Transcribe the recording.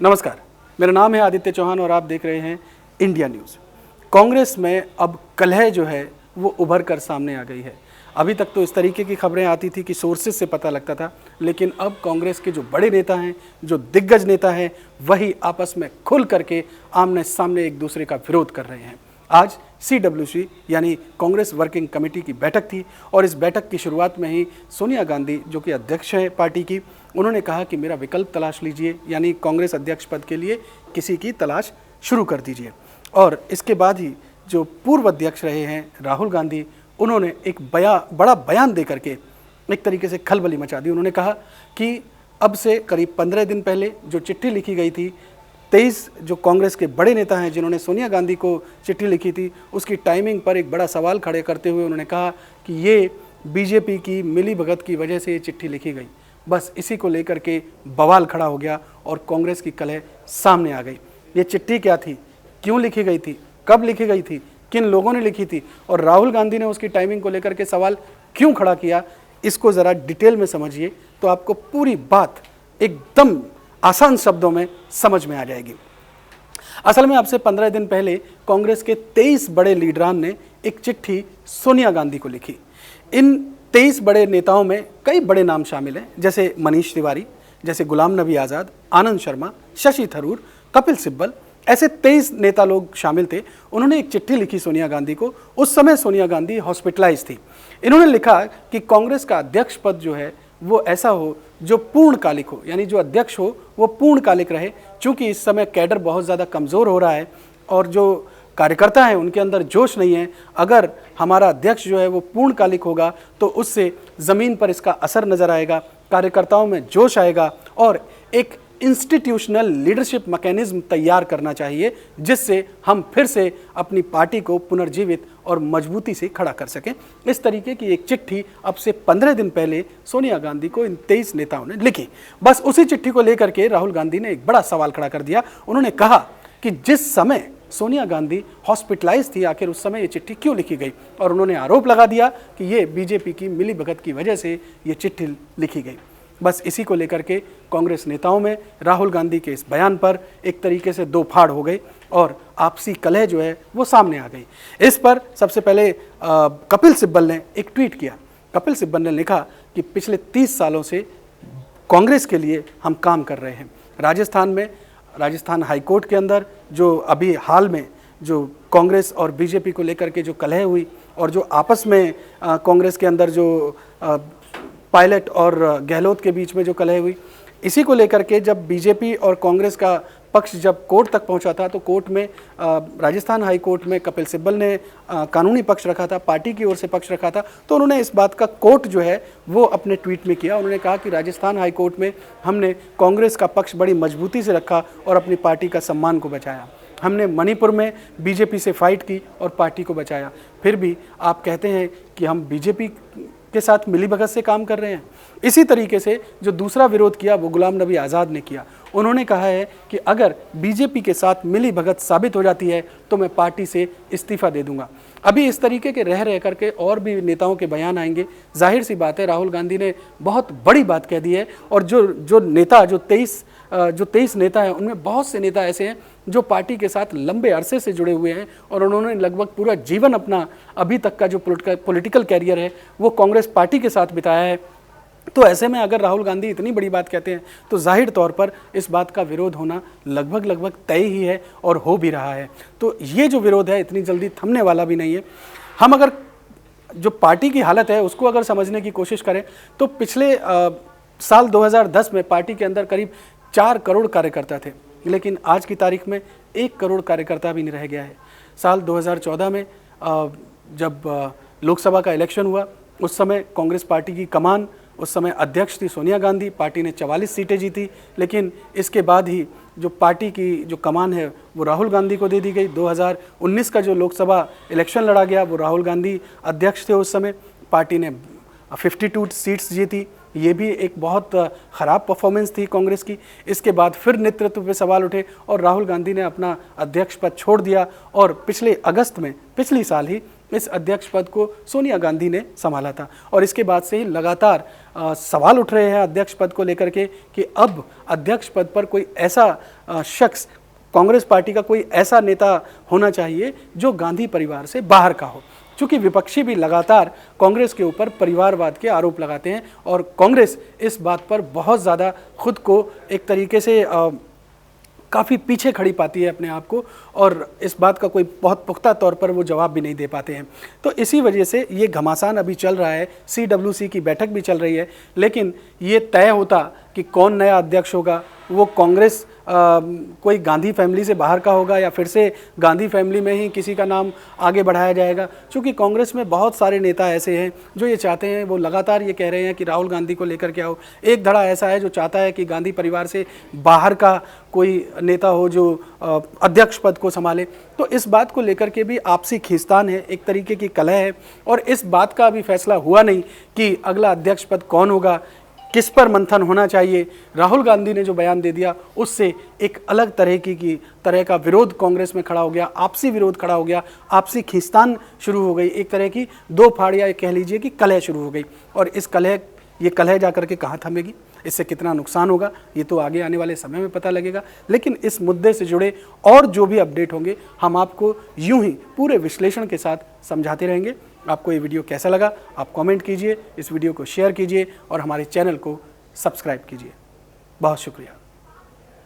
नमस्कार, मेरा नाम है आदित्य चौहान और आप देख रहे हैं इंडिया न्यूज़। कांग्रेस में अब कलह जो है वो उभर कर सामने आ गई है। अभी तक तो इस तरीके की खबरें आती थी कि सोर्सेज से पता लगता था, लेकिन अब कांग्रेस के जो बड़े नेता हैं, जो दिग्गज नेता हैं, वही आपस में खुल करके आमने सामने एक दूसरे का विरोध कर रहे हैं। आज CWC यानी कांग्रेस वर्किंग कमेटी की बैठक थी और इस बैठक की शुरुआत में ही सोनिया गांधी, जो कि अध्यक्ष है पार्टी की, उन्होंने कहा कि मेरा विकल्प तलाश लीजिए, यानी कांग्रेस अध्यक्ष पद के लिए किसी की तलाश शुरू कर दीजिए। और इसके बाद ही जो पूर्व अध्यक्ष रहे हैं राहुल गांधी, उन्होंने एक बड़ा बयान दे करके एक तरीके से खलबली मचा दी। उन्होंने कहा कि अब से करीब 15 दिन पहले जो चिट्ठी लिखी गई थी, 23 जो कांग्रेस के बड़े नेता हैं जिन्होंने सोनिया गांधी को चिट्ठी लिखी थी, उसकी टाइमिंग पर एक बड़ा सवाल खड़े करते हुए उन्होंने कहा कि ये बीजेपी की मिलीभगत की वजह से ये चिट्ठी लिखी गई। बस इसी को लेकर के बवाल खड़ा हो गया और कांग्रेस की कलह सामने आ गई। ये चिट्ठी क्या थी, क्यों लिखी गई थी, कब लिखी गई थी, किन लोगों ने लिखी थी और राहुल गांधी ने उसकी टाइमिंग को लेकर के सवाल क्यों खड़ा किया, इसको ज़रा डिटेल में समझिए तो आपको पूरी बात एकदम आसान शब्दों में समझ में आ जाएगी। असल में अब से 15 दिन पहले कांग्रेस के 23 बड़े लीडरान ने एक चिट्ठी सोनिया गांधी को लिखी। इन 23 बड़े नेताओं में कई बड़े नाम शामिल हैं, जैसे मनीष तिवारी, जैसे गुलाम नबी आज़ाद, आनंद शर्मा, शशि थरूर, कपिल सिब्बल, ऐसे 23 नेता लोग शामिल थे। उन्होंने एक चिट्ठी लिखी सोनिया गांधी को। उस समय सोनिया गांधी हॉस्पिटलाइज थी। इन्होंने लिखा कि कांग्रेस का अध्यक्ष पद जो है वो ऐसा हो जो पूर्णकालिक हो, यानी जो अध्यक्ष हो वो पूर्णकालिक रहे, क्योंकि इस समय कैडर बहुत ज़्यादा कमज़ोर हो रहा है और जो कार्यकर्ता हैं उनके अंदर जोश नहीं है। अगर हमारा अध्यक्ष जो है वो पूर्णकालिक होगा तो उससे ज़मीन पर इसका असर नज़र आएगा, कार्यकर्ताओं में जोश आएगा और एक इंस्टीट्यूशनल लीडरशिप मैकेनिज्म तैयार करना चाहिए, जिससे हम फिर से अपनी पार्टी को पुनर्जीवित और मजबूती से खड़ा कर सकें। इस तरीके की एक चिट्ठी अब से 15 दिन पहले सोनिया गांधी को इन 23 नेताओं ने लिखी। बस उसी चिट्ठी को लेकर के राहुल गांधी ने एक बड़ा सवाल खड़ा कर दिया। उन्होंने कहा कि जिस समय सोनिया गांधी हॉस्पिटलाइज थी, आखिर उस समय ये चिट्ठी क्यों लिखी गई, और उन्होंने आरोप लगा दिया कि ये बीजेपी की मिलीभगत की वजह से ये चिट्ठी लिखी गई। बस इसी को लेकर के कांग्रेस नेताओं में राहुल गांधी के इस बयान पर एक तरीके से दो फाड़ हो गई और आपसी कलह जो है वो सामने आ गई। इस पर सबसे पहले कपिल सिब्बल ने एक ट्वीट किया। कपिल सिब्बल ने लिखा कि पिछले 30 सालों से कांग्रेस के लिए हम काम कर रहे हैं। राजस्थान हाईकोर्ट के अंदर जो अभी हाल में जो कांग्रेस और बीजेपी को लेकर के जो कलह हुई और जो आपस में कांग्रेस के अंदर जो पायलट और गहलोत के बीच में जो कलह हुई, इसी को लेकर के जब बीजेपी और कांग्रेस का पक्ष जब कोर्ट तक पहुंचा था तो कोर्ट में राजस्थान हाई कोर्ट में कपिल सिब्बल ने कानूनी पक्ष रखा था, पार्टी की ओर से पक्ष रखा था। तो उन्होंने इस बात का कोट जो है वो अपने ट्वीट में किया। उन्होंने कहा कि राजस्थान हाई कोर्ट में हमने कांग्रेस का पक्ष बड़ी मजबूती से रखा और अपनी पार्टी का सम्मान को बचाया। हमने मणिपुर में बीजेपी से फाइट की और पार्टी को बचाया। फिर भी आप कहते हैं कि हम बीजेपी के साथ मिलीभगत से काम कर रहे हैं। इसी तरीके से जो दूसरा विरोध किया वो गुलाम नबी आज़ाद ने किया। उन्होंने कहा है कि अगर बीजेपी के साथ मिलीभगत साबित हो जाती है तो मैं पार्टी से इस्तीफा दे दूंगा। अभी इस तरीके के रह करके और भी नेताओं के बयान आएंगे। जाहिर सी बात है राहुल गांधी ने बहुत बड़ी बात कह दी है और जो 23 नेता हैं उनमें बहुत से नेता ऐसे हैं जो पार्टी के साथ लंबे अरसे से जुड़े हुए हैं और उन्होंने लगभग पूरा जीवन अपना अभी तक का जो पॉलिटिकल कैरियर है वो कांग्रेस पार्टी के साथ बिताया है। तो ऐसे में अगर राहुल गांधी इतनी बड़ी बात कहते हैं तो जाहिर तौर पर इस बात का विरोध होना लगभग तय ही है और हो भी रहा है। तो ये जो विरोध है इतनी जल्दी थमने वाला भी नहीं है। हम अगर जो पार्टी की हालत है उसको अगर समझने की कोशिश करें तो पिछले साल 2010 में पार्टी के अंदर करीब 4 करोड़ कार्यकर्ता थे, लेकिन आज की तारीख में 1 करोड़ कार्यकर्ता भी नहीं रह गया है। साल 2014 में जब लोकसभा का इलेक्शन हुआ उस समय कांग्रेस पार्टी की कमान, उस समय अध्यक्ष थी सोनिया गांधी, पार्टी ने 44 सीटें जीती, लेकिन इसके बाद ही जो पार्टी की जो कमान है वो राहुल गांधी को दे दी गई। 2019 का जो लोकसभा इलेक्शन लड़ा गया वो राहुल गांधी अध्यक्ष थे उस समय, पार्टी ने 52 सीट्स जीती। ये भी एक बहुत ख़राब परफॉर्मेंस थी कांग्रेस की। इसके बाद फिर नेतृत्व पे सवाल उठे और राहुल गांधी ने अपना अध्यक्ष पद छोड़ दिया और पिछले अगस्त में पिछली साल ही इस अध्यक्ष पद को सोनिया गांधी ने संभाला था। और इसके बाद से ही लगातार सवाल उठ रहे हैं अध्यक्ष पद को लेकर के कि अब अध्यक्ष पद पर कोई ऐसा शख्स, कांग्रेस पार्टी का कोई ऐसा नेता होना चाहिए जो गांधी परिवार से बाहर का हो। चूंकि विपक्षी भी लगातार कांग्रेस के ऊपर परिवारवाद के आरोप लगाते हैं और कांग्रेस इस बात पर बहुत ज़्यादा खुद को एक तरीके से काफ़ी पीछे खड़ी पाती है अपने आप को, और इस बात का कोई बहुत पुख्ता तौर पर वो जवाब भी नहीं दे पाते हैं। तो इसी वजह से ये घमासान अभी चल रहा है। CWC की बैठक भी चल रही है, लेकिन ये तय होता कि कौन नया अध्यक्ष होगा, वो कांग्रेस कोई गांधी फैमिली से बाहर का होगा या फिर से गांधी फैमिली में ही किसी का नाम आगे बढ़ाया जाएगा। क्योंकि कांग्रेस में बहुत सारे नेता ऐसे हैं जो ये चाहते हैं, वो लगातार ये कह रहे हैं कि राहुल गांधी को लेकर के आओ। एक धड़ा ऐसा है जो चाहता है कि गांधी परिवार से बाहर का कोई नेता हो जो अध्यक्ष पद को संभाले। तो इस बात को लेकर के भी आपसी खींचतान है, एक तरीके की कलह है, और इस बात का अभी फैसला हुआ नहीं कि अगला अध्यक्ष पद कौन होगा, किस पर मंथन होना चाहिए। राहुल गांधी ने जो बयान दे दिया उससे एक अलग तरह का विरोध कांग्रेस में खड़ा हो गया, आपसी विरोध खड़ा हो गया, आपसी खींचतान शुरू हो गई, एक तरह की दो फाड़ या कह लीजिए कि कलह शुरू हो गई। और ये कलह जाकर के कहाँ थमेगी, इससे कितना नुकसान होगा, ये तो आगे आने वाले समय में पता लगेगा। लेकिन इस मुद्दे से जुड़े और जो भी अपडेट होंगे हम आपको यूं ही पूरे विश्लेषण के साथ समझाते रहेंगे। आपको ये वीडियो कैसा लगा आप कमेंट कीजिए, इस वीडियो को शेयर कीजिए और हमारे चैनल को सब्सक्राइब कीजिए। बहुत शुक्रिया।